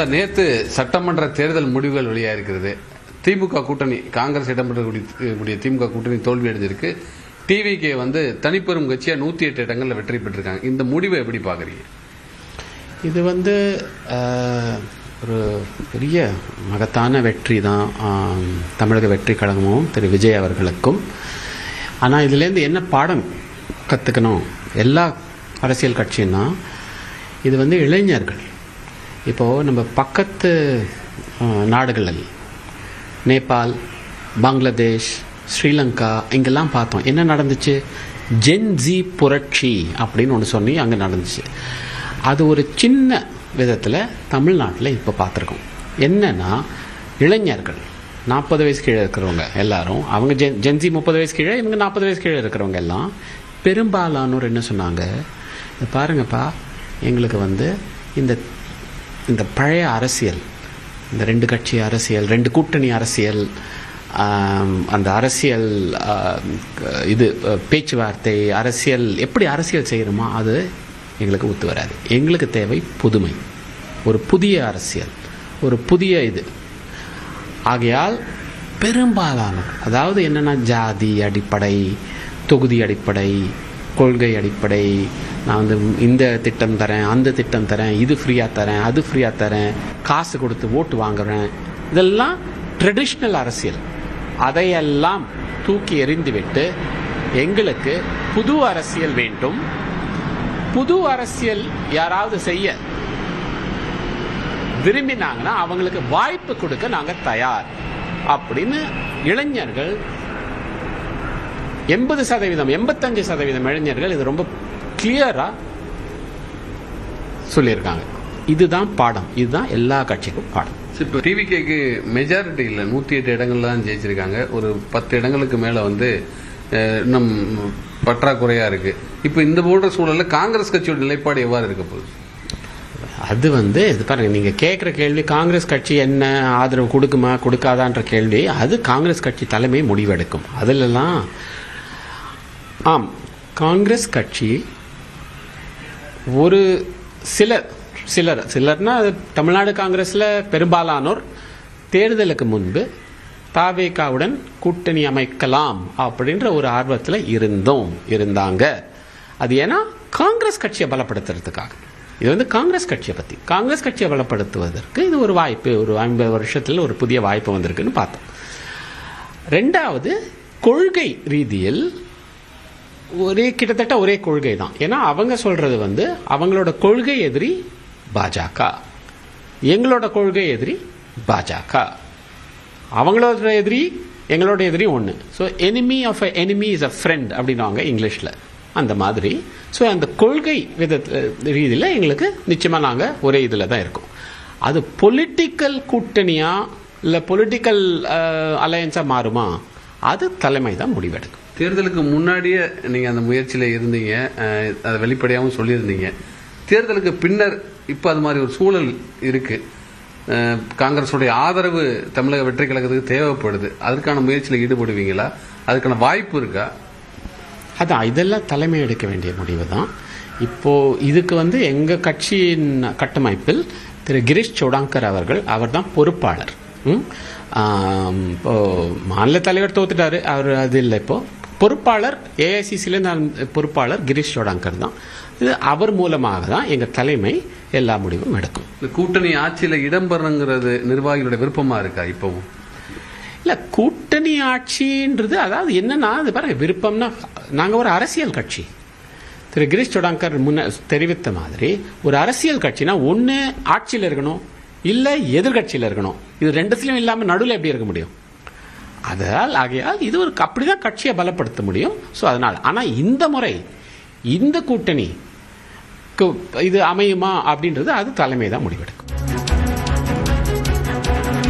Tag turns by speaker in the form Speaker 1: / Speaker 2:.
Speaker 1: Sir, நேற்று சட்டமன்ற தேர்தல் முடிவுகள் வெளியாக இருக்கிறது. திமுக கூட்டணி, காங்கிரஸ் இடம்பெறக்கூடிய திமுக கூட்டணி தோல்வி அடைஞ்சிருக்கு. டிவிகே தனிப்பெரும் கட்சியா 108 இடங்கள்ல வெற்றி பெற்றிருக்காங்க. இந்த முடிவை எப்படி பாக்குறீங்க?
Speaker 2: இது ஒரு பெரிய மகத்தான வெற்றி தான் தமிழக வெற்றி கழகமும் திரு விஜய் அவர்களுக்கும். ஆனால் இதுலேருந்து என்ன பாடம் கற்றுக்கணும் எல்லா அரசியல் கட்சின்னா, இது இளைஞர்கள். இப்போது நம்ம பக்கத்து நாடுகளில் நேபாள், பங்களாதேஷ், ஸ்ரீலங்கா இங்கெல்லாம் பார்த்தோம். என்ன நடந்துச்சு? ஜென்ஜி புரட்சி அப்படின்னு ஒன்று சொல்லி அங்கே நடந்துச்சு. அது ஒரு சின்ன விதத்தில் தமிழ்நாட்டில் இப்போ பார்த்துருக்கோம். என்னன்னா, இளைஞர்கள் 40 வயசு கீழே இருக்கிறவங்க எல்லாரும், அவங்க ஜென்ஜி 30 வயசு கீழே, இவங்க 40 வயசு கீழே இருக்கிறவங்க எல்லாம் பெரும்பாலானோர் என்ன சொன்னாங்க? பாருங்கப்பா, எங்களுக்கு இந்த பழைய அரசியல், இந்த 2 கட்சி அரசியல், 2 கூட்டணி அரசியல், அந்த அரசியல் பேச்சுவார்த்தை அரசியல், எப்படி அரசியல் செய்கிறோமோ அது எங்களுக்கு ஒத்து வராது. எங்களுக்கு தேவை புதுமை, ஒரு புதிய அரசியல், ஒரு புதிய ஆகையால் பெரும்பாலான, அதாவது என்னென்னா, ஜாதி அடிப்படை, தொகுதி அடிப்படை, கொள்கை அடிப்படை, நான் இந்த திட்டம் தரேன், அந்த திட்டம் தரேன், இது ஃப்ரீயாக தரேன், அது ஃப்ரீயாக தரேன், காசு கொடுத்து ஓட்டு வாங்குறேன், இதெல்லாம் ட்ரெடிஷ்னல் அரசியல். அதையெல்லாம் தூக்கி எறிந்துவிட்டு எங்களுக்கு புது அரசியல் வேண்டும். புது அரசியல் யாராவது செய்ய விரும்பினாங்கன்னா அவங்களுக்கு வாய்ப்பு கொடுக்க நாங்கள் தயார் அப்படின்னு இளைஞர்கள் 80%, 85% இளைஞர்கள் இது ரொம்ப கிளியரா சொல்லியிருக்காங்க. இதுதான் பாடம், இதுதான் எல்லா கட்சிக்கும் பாடம்.
Speaker 1: இப்போ டிவிகேக்கு மெஜாரிட்டி இல்லை, 108 இடங்கள்ல தான் ஜெயிச்சிருக்காங்க. ஒரு 10 இடங்களுக்கு மேல இன்னும் பற்றாக்குறையா இருக்கு. இப்போ இந்த போன்ற சூழல்ல காங்கிரஸ் கட்சியோட நிலைப்பாடு எவ்வாறு இருக்க போகுது?
Speaker 2: அது இது பாருங்க, நீங்க கேட்குற கேள்வி காங்கிரஸ் கட்சி என்ன ஆதரவு கொடுக்குமா கொடுக்காதான்ற கேள்வி, அது காங்கிரஸ் கட்சி தலைமை முடிவெடுக்கும். அதிலெல்லாம் ஆம், காங்கிரஸ் கட்சி ஒரு சிலர்னா தமிழ்நாடு காங்கிரஸ்ல பெரும்பாலானோர் தேர்தலுக்கு முன்பு தாவேகாவுடன் கூட்டணி அமைக்கலாம் அப்படின்ற ஒரு ஆர்வத்தில் இருந்தாங்க. அது ஏன்னா காங்கிரஸ் கட்சியை பலப்படுத்துறதுக்காக. இது காங்கிரஸ் கட்சியை பற்றி, காங்கிரஸ் கட்சியை பலப்படுத்துவதற்கு இது ஒரு வாய்ப்பு, ஒரு 50 வருஷத்தில் ஒரு புதிய வாய்ப்பு வந்திருக்குன்னு பார்த்தோம். ரெண்டாவது, கொள்கை ரீதியில் கிட்டத்தட்ட ஒரே கொள்கை தான். ஏன்னா அவங்க சொல்றது அவங்களோட கொள்கை எதிரி பாஜக, எங்களோட கொள்கை எதிரி பாஜக, அவங்களோட எதிரி எங்களோட எதிரி ஒன்று. So enemy of a enemy is a friend அப்படின்வாங்க இங்கிலீஷில், அந்த மாதிரி. ஸோ அந்த கொள்கை ரீதியில் எங்களுக்கு நிச்சயமாக நாங்கள் ஒரே இதில் தான் இருக்கோம். அது பொலிட்டிக்கல் கூட்டணியா இல்லை பொலிட்டிக்கல் அலையன்ஸாக மாறுமா, அது தலைமை தான் முடிவெடுக்கும்.
Speaker 1: தேர்தலுக்கு முன்னாடியே நீங்கள் அந்த முயற்சியில் இருந்தீங்க, அதை வெளிப்படையாகவும் சொல்லியிருந்தீங்க. தேர்தலுக்கு பின்னர் இப்போ அது மாதிரி ஒரு சூழல் இருக்கு, காங்கிரஸுடைய ஆதரவு தமிழக வெற்றி கழகத்துக்கு தேவைப்படுது. அதற்கான முயற்சியில் ஈடுபடுவீங்களா? அதுக்கான வாய்ப்பு இருக்கா?
Speaker 2: அதான், இதெல்லாம் தலைமை எடுக்க வேண்டிய முடிவு தான். இப்போ இதுக்கு எங்க கட்சியின் கட்டமைப்பில் திரு கிரீஷ் சோடாங்கர் அவர் தான் பொறுப்பாளர். இப்போ மாநில தலைவர் தோத்துட்டாரு, அவர் அது இல்லை. இப்போ பொறுப்பாளர் ஏஐசிசியில பொறுப்பாளர் கிரீஷ் சோடாங்கர் தான். இது அவர் மூலமாக தான் எங்க தலைமை எல்லா முடிவும் எடுக்கும்.
Speaker 1: இந்த கூட்டணி ஆட்சியில இடம்பெறங்கிறது நிர்வாகிகளோட விருப்பமா இருக்கா? இப்பவும்
Speaker 2: இல்ல, கூட்டணி ஆட்சின்றது அதாவது என்னன்னா, அது பாருங்க, விருப்பம்னா நாங்க ஒரு அரசியல் கட்சி. திரு கிரீஷ் சோடாங்கர் முன்ன தெரிவித்த மாதிரி ஒரு அரசியல் கட்சினா ஒன்னு ஆட்சியில் இருக்கணும், இல்ல எதிர்கட்சியில் இருக்கணும். இது ரெண்டுத்திலும் இல்லாம நடுவில் எப்படி இருக்க முடியும்? ஆகையால் இது ஒரு அப்படிதான் கட்சியை பலப்படுத்த முடியும். ஸோ அதனால, ஆனா இந்த முறை இந்த கூட்டணி இது அமையுமா அப்படின்றது அது தலைமை தான் முடிவெடுக்கும்.